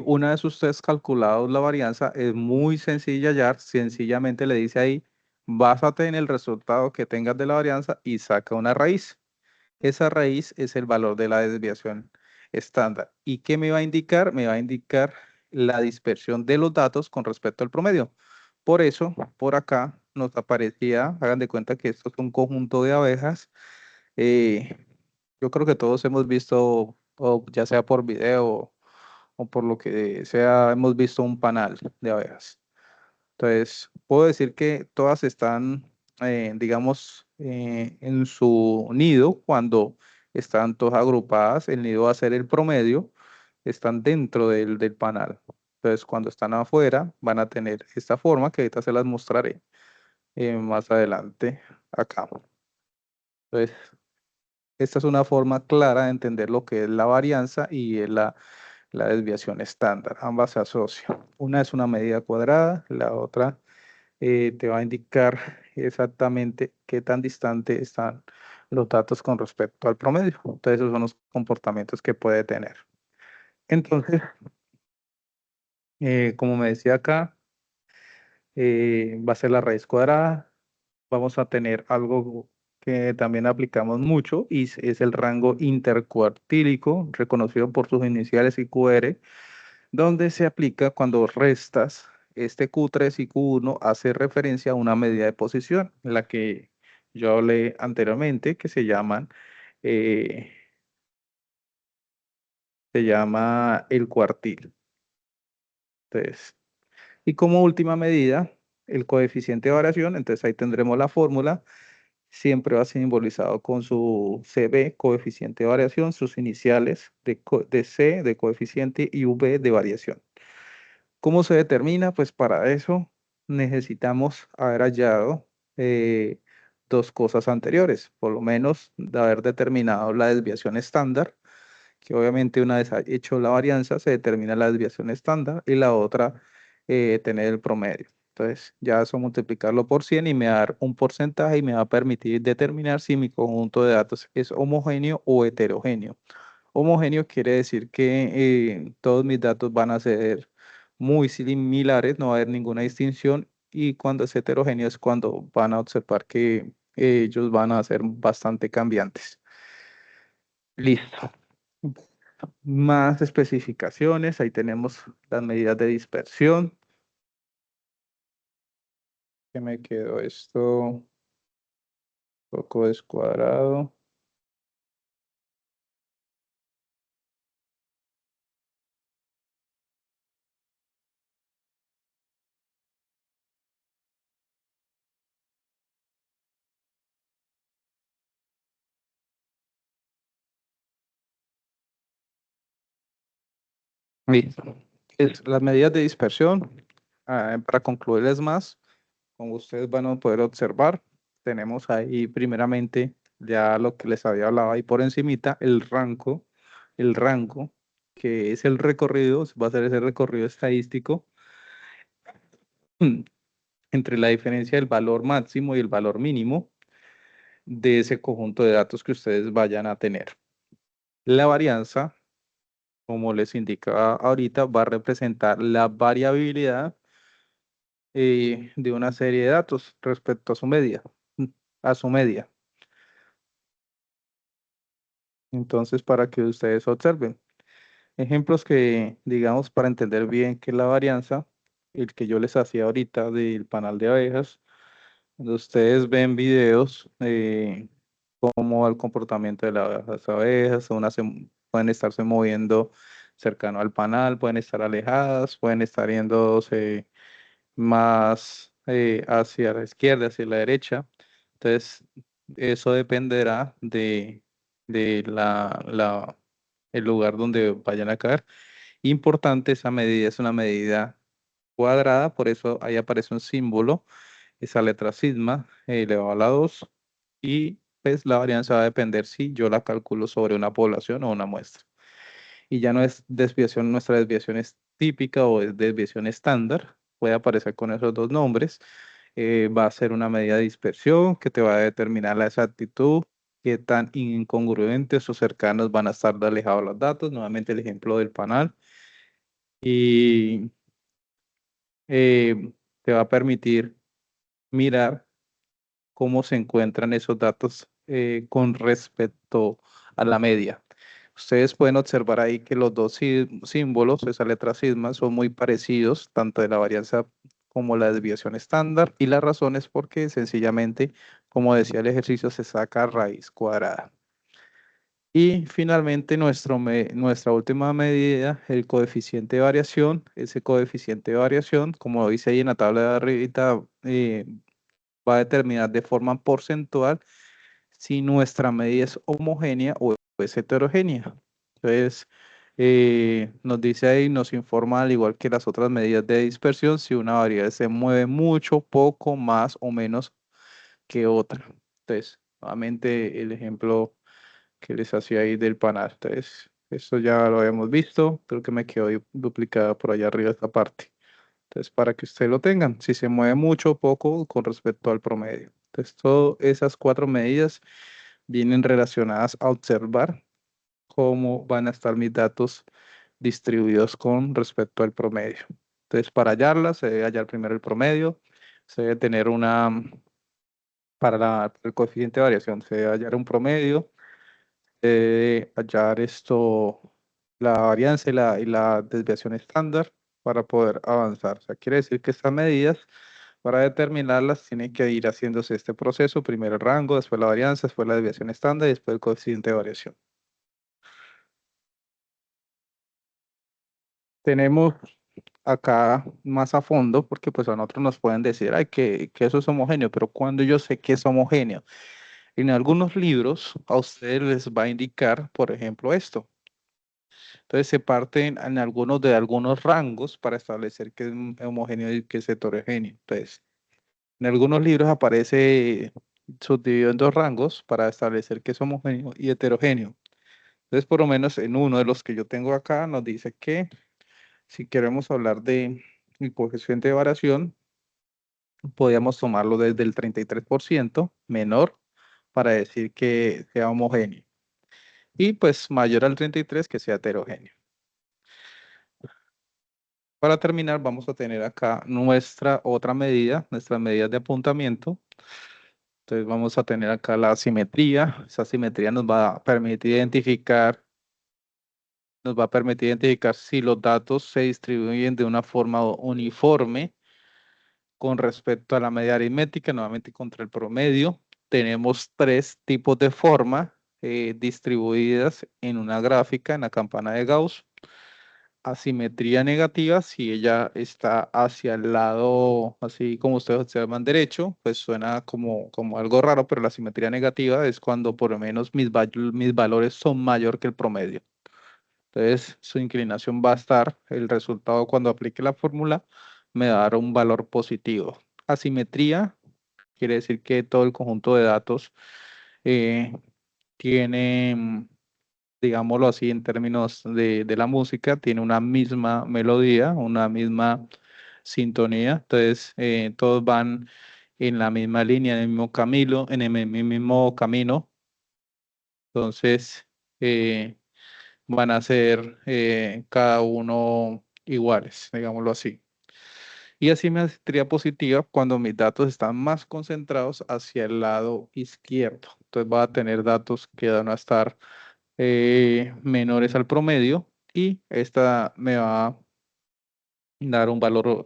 una vez ustedes calculados la varianza, es muy sencilla hallar, sencillamente le dice ahí, básate en el resultado que tengas de la varianza y saca una raíz. Esa raíz es el valor de la desviación estándar. ¿Y qué me va a indicar? Me va a indicar la dispersión de los datos con respecto al promedio. Por eso, por acá nos aparecía, hagan de cuenta que esto es un conjunto de abejas. eh, yo creo que todos hemos visto, o ya sea por video o por lo que sea, hemos visto un panal de abejas. Entonces, puedo decir que todas están, digamos, en su nido cuando están todas agrupadas. El nido va a ser el promedio, están dentro del panal. Entonces, cuando están afuera, van a tener esta forma que ahorita se las mostraré más adelante acá. Entonces, esta es una forma clara de entender lo que es la varianza y es la desviación estándar. Ambas se asocian. Una es una medida cuadrada, la otra te va a indicar exactamente qué tan distante están los datos con respecto al promedio. Entonces, esos son los comportamientos que puede tener. Entonces, como me decía acá, va a ser la raíz cuadrada. Vamos a tener algo que también aplicamos mucho y es el rango intercuartílico, reconocido por sus iniciales IQR, donde se aplica cuando restas este Q3 y Q1 hace referencia a una medida de posición, la que yo hablé anteriormente, que eh, se llama el cuartil. Entonces, y como última medida, el coeficiente de variación, entonces ahí tendremos la fórmula, siempre va simbolizado con su CB, coeficiente de variación, sus iniciales de C, de coeficiente, y V de variación. ¿Cómo se determina? Pues para eso necesitamos haber hallado dos cosas anteriores, por lo menos de haber determinado la desviación estándar, que obviamente una vez hecho la varianza se determina la desviación estándar y la otra tener el promedio. Entonces ya eso multiplicarlo por 100 y me va a dar un porcentaje y me va a permitir determinar si mi conjunto de datos es homogéneo o heterogéneo. Homogéneo quiere decir que todos mis datos van a ser muy similares, no va a haber ninguna distinción. Y cuando es heterogéneo es cuando van a observar que ellos van a ser bastante cambiantes. Listo. Más especificaciones, ahí tenemos las medidas de dispersión. Que me quedó esto un poco descuadrado. Listo. Las medidas de dispersión, para concluirles más, como ustedes van a poder observar, tenemos ahí primeramente ya lo que les había hablado ahí por encimita, el rango, que es el recorrido, va a ser ese recorrido estadístico entre la diferencia del valor máximo y el valor mínimo de ese conjunto de datos que ustedes vayan a tener. La varianza, como les indicaba ahorita, va a representar la variabilidad de una serie de datos respecto a su media, a su media. Entonces, para que ustedes observen. Ejemplos que, digamos, para entender bien qué es la varianza, el que yo les hacía ahorita del panal de abejas, cuando ustedes ven videos de cómo el comportamiento de las abejas, pueden estarse moviendo cercano al panal, pueden estar alejadas, pueden estar yéndose más hacia la izquierda, hacia la derecha. Entonces, eso dependerá de el lugar donde vayan a caer. Importante, esa medida es una medida cuadrada, por eso ahí aparece un símbolo, esa letra sigma elevado a la 2, y pues la varianza va a depender si yo la calculo sobre una población o una muestra. Y ya no es desviación, nuestra desviación es típica o es desviación estándar, puede aparecer con esos dos nombres. Va a ser una medida de dispersión que te va a determinar la exactitud, qué tan incongruentes o cercanos van a estar de alejados los datos. Nuevamente el ejemplo del panal. Y te va a permitir mirar cómo se encuentran esos datos con respecto a la media. Ustedes pueden observar ahí que los dos símbolos, esa letra sigma, son muy parecidos, tanto de la varianza como la desviación estándar, y la razón es porque sencillamente, como decía el ejercicio, se saca raíz cuadrada. Y finalmente nuestra última medida, el coeficiente de variación. Ese coeficiente de variación, como dice ahí en la tabla de arriba, va a determinar de forma porcentual si nuestra medida es homogénea o es heterogénea. Entonces, nos dice ahí, nos informa, al igual que las otras medidas de dispersión, si una variable se mueve mucho, poco, más o menos que otra. Entonces, nuevamente el ejemplo que les hacía ahí del panal. Entonces, esto ya lo habíamos visto, creo que me quedó duplicada por allá arriba esta parte. Entonces, para que ustedes lo tengan, si se mueve mucho o poco con respecto al promedio. Entonces, todas esas cuatro medidas vienen relacionadas a observar cómo van a estar mis datos distribuidos con respecto al promedio. Entonces, para hallarlas, se debe hallar primero el promedio, se debe tener para el coeficiente de variación, se debe hallar un promedio, se debe hallar la varianza y la desviación estándar para poder avanzar. O sea, quiere decir que estas medidas, para determinarlas, tiene que ir haciéndose este proceso, primero el rango, después la varianza, después la desviación estándar y después el coeficiente de variación. Tenemos acá más a fondo, porque pues a nosotros nos pueden decir, ay, que eso es homogéneo, pero cuando yo sé que es homogéneo, en algunos libros a ustedes les va a indicar, por ejemplo, esto. Entonces se parten en algunos rangos para establecer que es homogéneo y que es heterogéneo. Entonces, en algunos libros aparece subdividido en dos rangos para establecer que es homogéneo y heterogéneo. Entonces, por lo menos en uno de los que yo tengo acá nos dice que si queremos hablar de el coeficiente de variación, podríamos tomarlo desde el 33% menor para decir que sea homogéneo. Y pues mayor al 33 que sea heterogéneo. Para terminar, vamos a tener acá nuestra otra medida, nuestras medidas de apuntamiento. Entonces vamos a tener acá la simetría. Esa simetría nos va a permitir identificar si los datos se distribuyen de una forma uniforme con respecto a la media aritmética, nuevamente contra el promedio. Tenemos tres tipos de forma distribuidas en una gráfica, en la campana de Gauss. Asimetría negativa, si ella está hacia el lado, así como ustedes observan derecho, pues suena como algo raro, pero la simetría negativa es cuando por lo menos mis valores son mayor que el promedio. Entonces, su inclinación va a estar, el resultado cuando aplique la fórmula, me va a dar un valor positivo. Asimetría quiere decir que todo el conjunto de datos eh, tiene, digámoslo así, en términos de la música, tiene una misma melodía, una misma sintonía. Entonces, todos van en la misma línea, en el mismo camino, mismo camino. Entonces, van a ser cada uno iguales, digámoslo así. Y así me asimetría positiva cuando mis datos están más concentrados hacia el lado izquierdo. Entonces va a tener datos que van a estar menores al promedio y esta me va a dar un valor,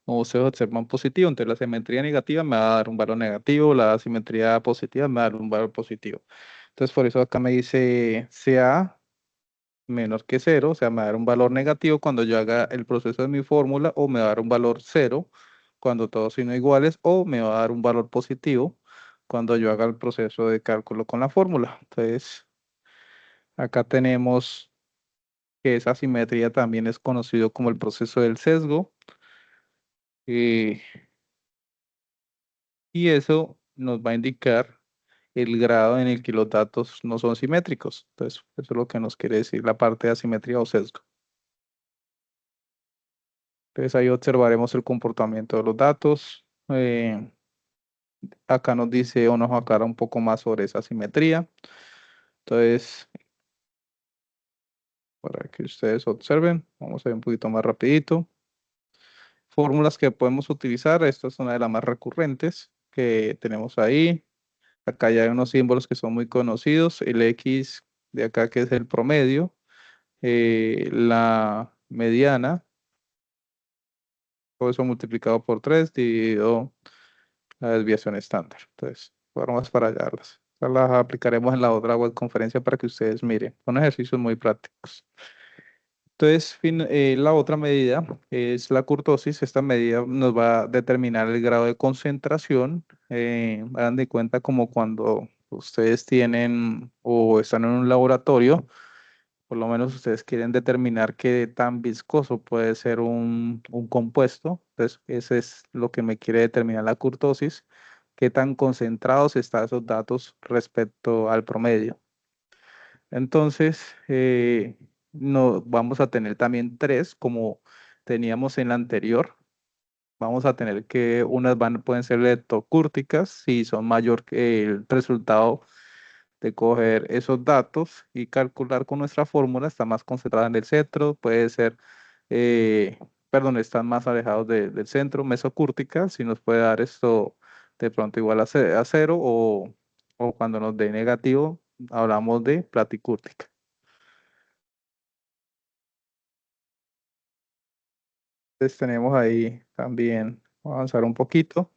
como ustedes observan, positivo. Entonces la simetría negativa me va a dar un valor negativo, la simetría positiva me va a dar un valor positivo. Entonces por eso acá me dice CA menor que cero, o sea, me va a dar un valor negativo cuando yo haga el proceso de mi fórmula, o me va a dar un valor cero cuando todos son iguales, o me va a dar un valor positivo cuando yo haga el proceso de cálculo con la fórmula. Entonces, acá tenemos que esa simetría también es conocido como el proceso del sesgo, eh, y eso nos va a indicar el grado en el que los datos no son simétricos. Entonces, eso es lo que nos quiere decir la parte de asimetría o sesgo. Entonces ahí observaremos el comportamiento de los datos. Acá nos dice o nos aclara un poco más sobre esa simetría. Entonces, para que ustedes observen, vamos a ver un poquito más rapidito. Fórmulas que podemos utilizar, esta es una de las más recurrentes que tenemos ahí. Acá ya hay unos símbolos que son muy conocidos. El X de acá que es el promedio, la mediana, todo eso multiplicado por 3 dividido la desviación estándar. Entonces, formas para hallarlas. Las aplicaremos en la otra web conferencia para que ustedes miren. Son ejercicios muy prácticos. Entonces, la otra medida es la kurtosis. Esta medida nos va a determinar el grado de concentración. Hagan de cuenta como cuando ustedes tienen o están en un laboratorio, por lo menos ustedes quieren determinar qué tan viscoso puede ser un compuesto. Entonces, ese es lo que me quiere determinar la kurtosis, qué tan concentrados están esos datos respecto al promedio. Entonces, no, vamos a tener también tres, como teníamos en la anterior. Vamos a tener que unas pueden ser leptocúrticas si son mayor que el resultado de coger esos datos y calcular con nuestra fórmula. Está más concentrada en el centro, puede ser, perdón, están más alejados del centro. Mesocúrticas, si nos puede dar esto de pronto igual a cero, o cuando nos dé negativo, hablamos de platicúrtica. Entonces tenemos ahí también, vamos a avanzar un poquito.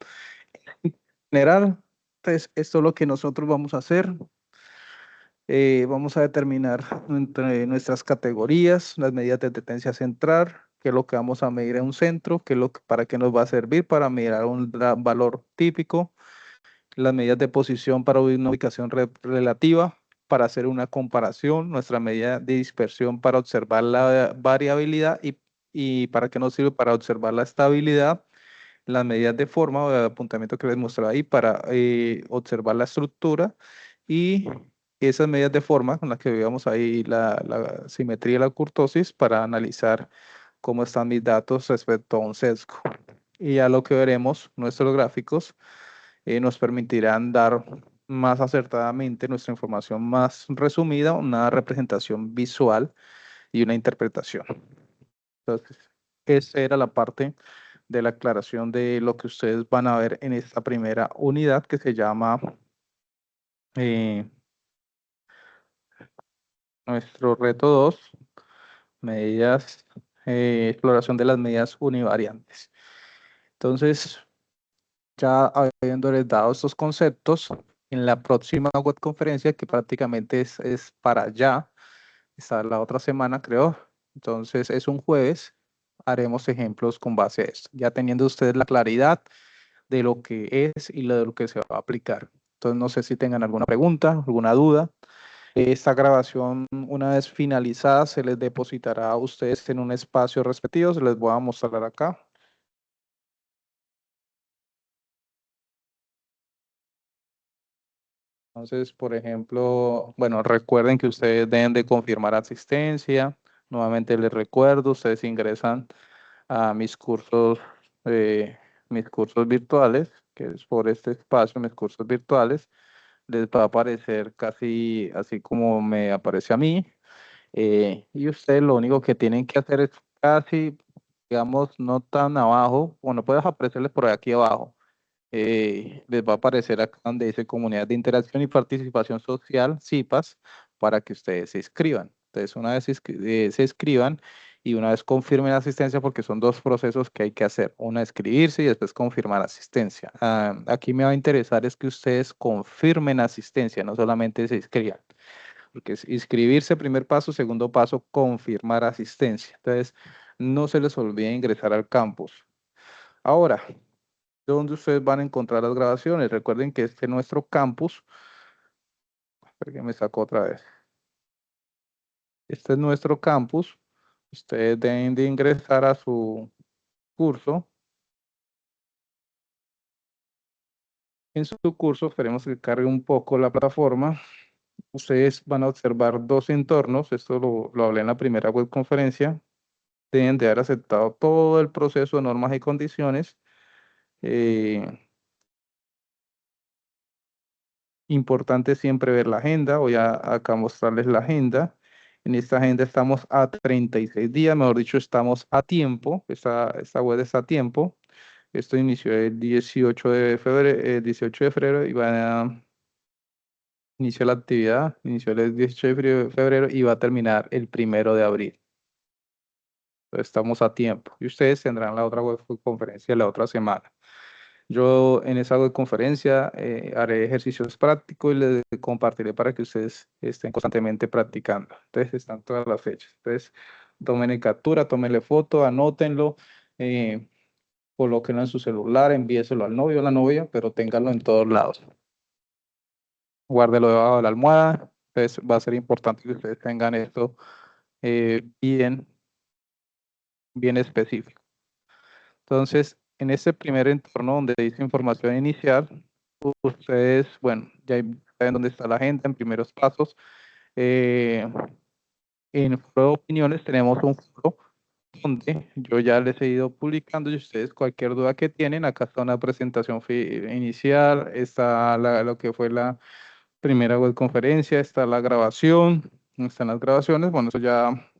En general, entonces esto es lo que nosotros vamos a hacer. Vamos a determinar entre nuestras categorías, las medidas de tendencia central, qué es lo que vamos a medir en un centro, qué es lo que, para qué nos va a servir para mirar un valor típico, las medidas de posición para una ubicación relativa, para hacer una comparación, nuestra medida de dispersión para observar la variabilidad y para qué nos sirve para observar la estabilidad, las medidas de forma o de apuntamiento que les mostraba ahí para observar la estructura y esas medidas de forma con las que veíamos ahí la simetría y la kurtosis para analizar cómo están mis datos respecto a un sesgo. Y ya lo que veremos, nuestros gráficos nos permitirán dar más acertadamente nuestra información más resumida, una representación visual y una interpretación. Entonces, esa era la parte de la aclaración de lo que ustedes van a ver en esta primera unidad que se llama eh, nuestro reto 2, medidas, exploración de las medidas univariantes. Entonces, ya habiéndoles dado estos conceptos, en la próxima web conferencia, que prácticamente es para ya, está la otra semana, creo, entonces es un jueves, haremos ejemplos con base a esto, ya teniendo ustedes la claridad de lo que es y de lo que se va a aplicar. Entonces, no sé si tengan alguna pregunta, alguna duda. Esta grabación, una vez finalizada, se les depositará a ustedes en un espacio respectivo. Se les voy a mostrar acá. Entonces, por ejemplo, bueno, recuerden que ustedes deben de confirmar asistencia. Nuevamente les recuerdo, ustedes ingresan a mis cursos virtuales, que es por este espacio, mis cursos virtuales. Les va a aparecer casi así como me aparece a mí. Y ustedes lo único que tienen que hacer es casi, digamos, no tan abajo, bueno, puedes aparecerles por aquí abajo. Les va a aparecer acá donde dice Comunidad de Interacción y Participación Social, CIPAS, para que ustedes se inscriban. Entonces, una vez se inscriban y una vez confirmen asistencia, porque son dos procesos que hay que hacer, una inscribirse y después confirmar asistencia. Aquí me va a interesar es que ustedes confirmen asistencia, no solamente se inscriban, porque es inscribirse, primer paso, segundo paso, confirmar asistencia. Entonces, no se les olvide ingresar al campus. Ahora, ¿dónde ustedes van a encontrar las grabaciones? Recuerden que este es nuestro campus. Espera que me sacó otra vez. Este es nuestro campus. Ustedes deben de ingresar a su curso. En su curso, esperemos que cargue un poco la plataforma. Ustedes van a observar dos entornos. Esto lo hablé en la primera webconferencia. Deben de haber aceptado todo el proceso de normas y condiciones. Importante siempre ver la agenda. Voy a acá mostrarles la agenda. En esta agenda estamos a 36 días, mejor dicho, estamos a tiempo. Esta web está a tiempo. Esto inició el 18 de febrero, 18 de febrero y va a iniciar la actividad, inició el 18 de febrero y va a terminar el 1 de abril. Entonces, estamos a tiempo y ustedes tendrán la otra web conferencia la otra semana. Yo en esa conferencia haré ejercicios prácticos y les compartiré para que ustedes estén constantemente practicando. Entonces están todas las fechas. Entonces tomen captura, tómenle foto, anótenlo, colóquenlo en su celular, envíeselo al novio o a la novia, pero ténganlo en todos lados. Guárdelo debajo de la almohada. Entonces va a ser importante que ustedes tengan esto bien específico. Entonces, en este primer entorno donde dice información inicial, ustedes, bueno, ya saben dónde está la agenda en primeros pasos. En foro de opiniones tenemos un foro donde yo ya les he ido publicando y ustedes cualquier duda que tienen, acá está una presentación inicial, está lo que fue la primera webconferencia, está la grabación, están las grabaciones, bueno, eso ya